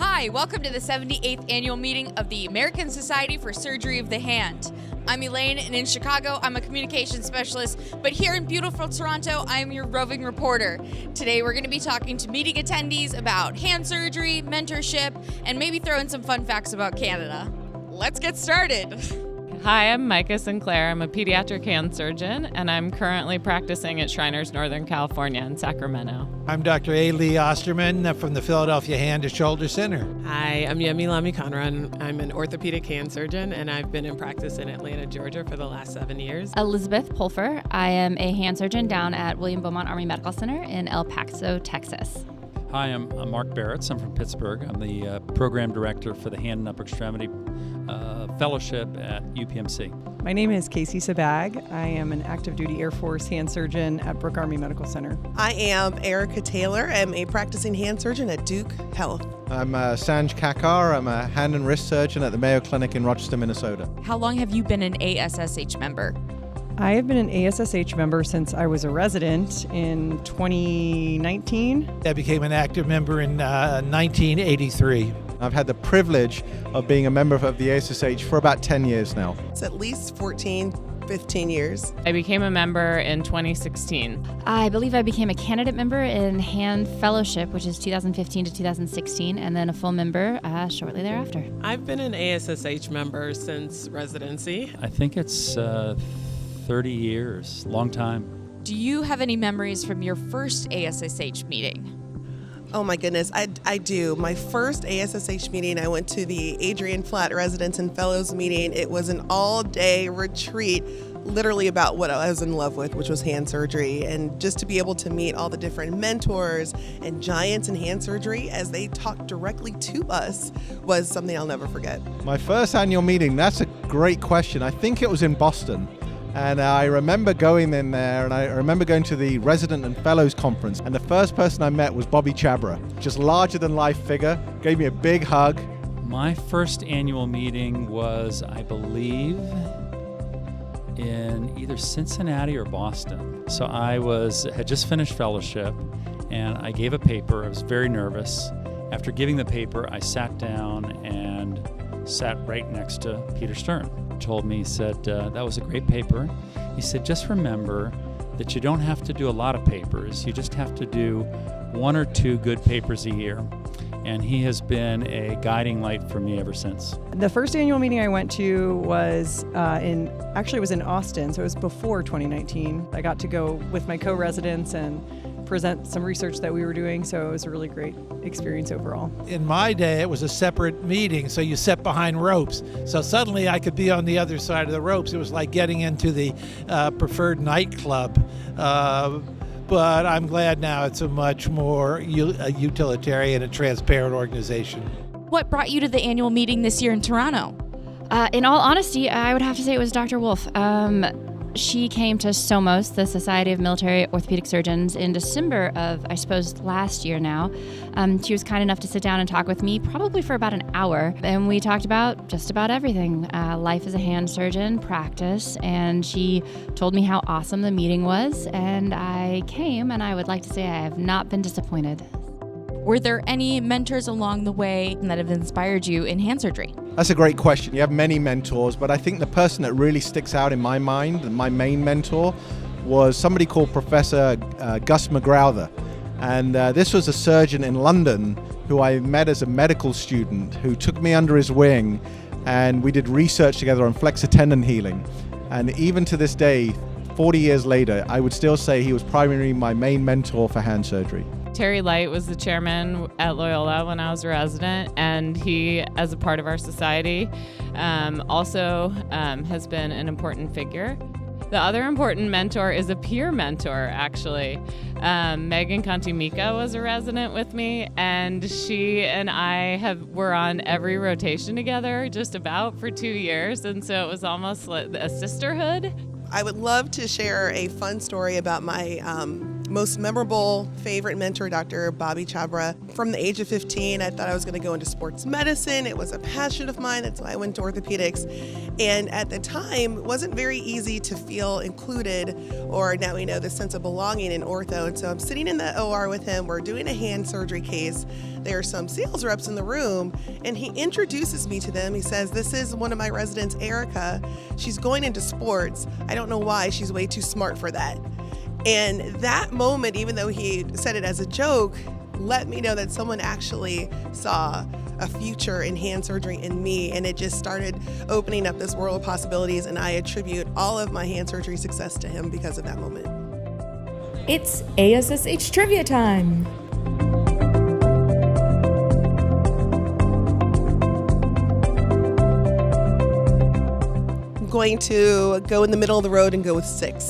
Hi, welcome to the 78th Annual Meeting of the American Society for Surgery of the Hand. I'm Elaine, and in Chicago, I'm a communications specialist, but here in beautiful Toronto, I am your roving reporter. Today, we're going to be talking to meeting attendees about hand surgery, mentorship, and maybe throw in some fun facts about Canada. Let's get started. Hi, I'm Micah Sinclair. I'm a pediatric hand surgeon, and I'm currently practicing at Shriners Northern California in Sacramento. I'm Dr. A. Lee Osterman from the Philadelphia Hand and Shoulder Center. Hi, I'm Yemi Lami Conran. I'm an orthopedic hand surgeon, and I've been in practice in Atlanta, Georgia for the last 7 years. Elizabeth Pulfer. I am a hand surgeon down at William Beaumont Army Medical Center in El Paso, Texas. Hi, I'm Mark Barretts. I'm from Pittsburgh. I'm the program director for the Hand and Upper Extremity Fellowship at UPMC. My name is Casey Sabag. I am an active duty Air Force hand surgeon at Brooke Army Medical Center. I am Erica Taylor. I'm a practicing hand surgeon at Duke Health. I'm Sanj Kakar. I'm a hand and wrist surgeon at the Mayo Clinic in Rochester, Minnesota. How long have you been an ASSH member? I have been an ASSH member since I was a resident in 2019. I became an active member in 1983. I've had the privilege of being a member of the ASSH for about 10 years now. It's at least 14, 15 years. I became a member in 2016. I believe I became a candidate member in Hand Fellowship, which is 2015 to 2016, and then a full member shortly thereafter. I've been an ASSH member since residency. I think it's 30 years, long time. Do you have any memories from your first ASSH meeting? Oh my goodness, I do. My first ASSH meeting, I went to the Adrian Flatt Residents and Fellows meeting. It was an all-day retreat, literally about what I was in love with, which was hand surgery. And just to be able to meet all the different mentors and giants in hand surgery as they talked directly to us was something I'll never forget. My first annual meeting, that's a great question. I think it was in Boston. And I remember going in there, and I remember going to the Resident and Fellows Conference, and the first person I met was Bobby Chabra, just larger-than-life figure, gave me a big hug. My first annual meeting was, I believe, in either Cincinnati or Boston. So I had just finished fellowship, and I gave a paper. I was very nervous. After giving the paper, I sat down and sat right next to Peter Stern. Told me, he said, that was a great paper. He said, just remember that you don't have to do a lot of papers. You just have to do 1 or 2 good papers a year. And he has been a guiding light for me ever since. The first annual meeting I went to was in Austin, so it was before 2019. I got to go with my co-residents and present some research that we were doing, so it was a really great experience overall. In my day, it was a separate meeting, so you sat behind ropes. So suddenly I could be on the other side of the ropes. It was like getting into the preferred nightclub. But I'm glad now it's a much more utilitarian and transparent organization. What brought you to the annual meeting this year in Toronto? In all honesty, I would have to say it was Dr. Wolf. She came to SOMOS, the Society of Military Orthopedic Surgeons, in December of, I suppose, last year now. She was kind enough to sit down and talk with me, probably for about an hour, and we talked about just about everything. Life as a hand surgeon, practice, and she told me how awesome the meeting was, and I came, and I would like to say I have not been disappointed. Were there any mentors along the way that have inspired you in hand surgery? That's a great question. You have many mentors, but I think the person that really sticks out in my mind, my main mentor, was somebody called Professor Gus McGrowther. And this was a surgeon in London who I met as a medical student, who took me under his wing, and we did research together on flexor tendon healing. And even to this day, 40 years later, I would still say he was primarily my main mentor for hand surgery. Terry Light was the chairman at Loyola when I was a resident, and he, as a part of our society, also has been an important figure. The other important mentor is a peer mentor, actually. Megan Contimika was a resident with me, and she and I were on every rotation together just about for 2 years, and so it was almost like a sisterhood. I would love to share a fun story about my most memorable favorite mentor, Dr. Bobby Chabra. From the age of 15, I thought I was going to go into sports medicine. It was a passion of mine. That's why I went to orthopedics. And at the time, it wasn't very easy to feel included, or now we know the sense of belonging in ortho. And so I'm sitting in the OR with him. We're doing a hand surgery case. There are some sales reps in the room, and he introduces me to them. He says, "This is one of my residents, Erica. She's going into sports. I don't know why. She's way too smart for that." And that moment, even though he said it as a joke, let me know that someone actually saw a future in hand surgery in me, and it just started opening up this world of possibilities, and I attribute all of my hand surgery success to him because of that moment. It's ASSH trivia time. I'm going to go in the middle of the road and go with 6.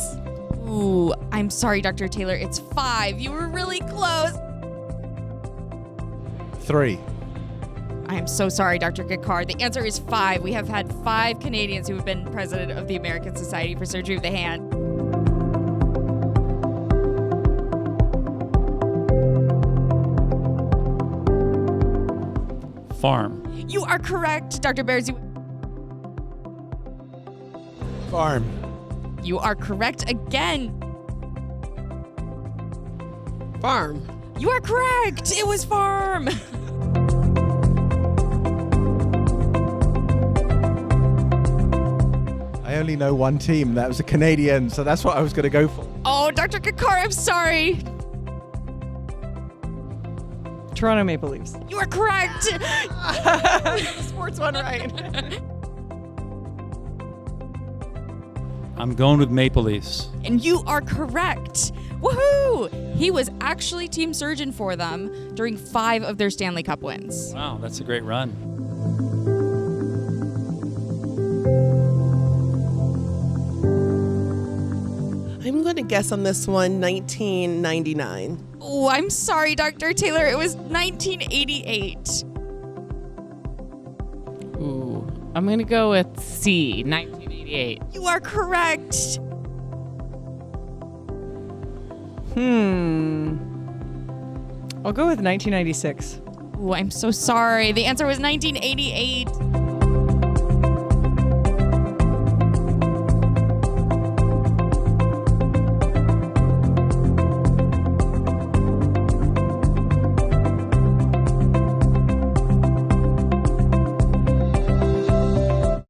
Ooh, I'm sorry, Dr. Taylor. It's 5. You were really close. 3. I'm so sorry, Dr. Kakar. The answer is 5. We have had 5 Canadians who have been president of the American Society for Surgery of the Hand. Farm. You are correct, Dr. Bears. Farm. You are correct again. Farm. You are correct. It was farm. I only know one team. That was a Canadian, so that's what I was going to go for. Oh, Dr. Kakar, I'm sorry. Toronto Maple Leafs. You are correct. Sports one right. I'm going with Maple Leafs. And you are correct. Woohoo! He was actually team surgeon for them during 5 of their Stanley Cup wins. Wow, that's a great run. I'm going to guess on this one 1999. Oh, I'm sorry, Dr. Taylor. It was 1988. Ooh, I'm going to go with C, 1988. You are correct. I'll go with 1996. Oh, I'm so sorry. The answer was 1988.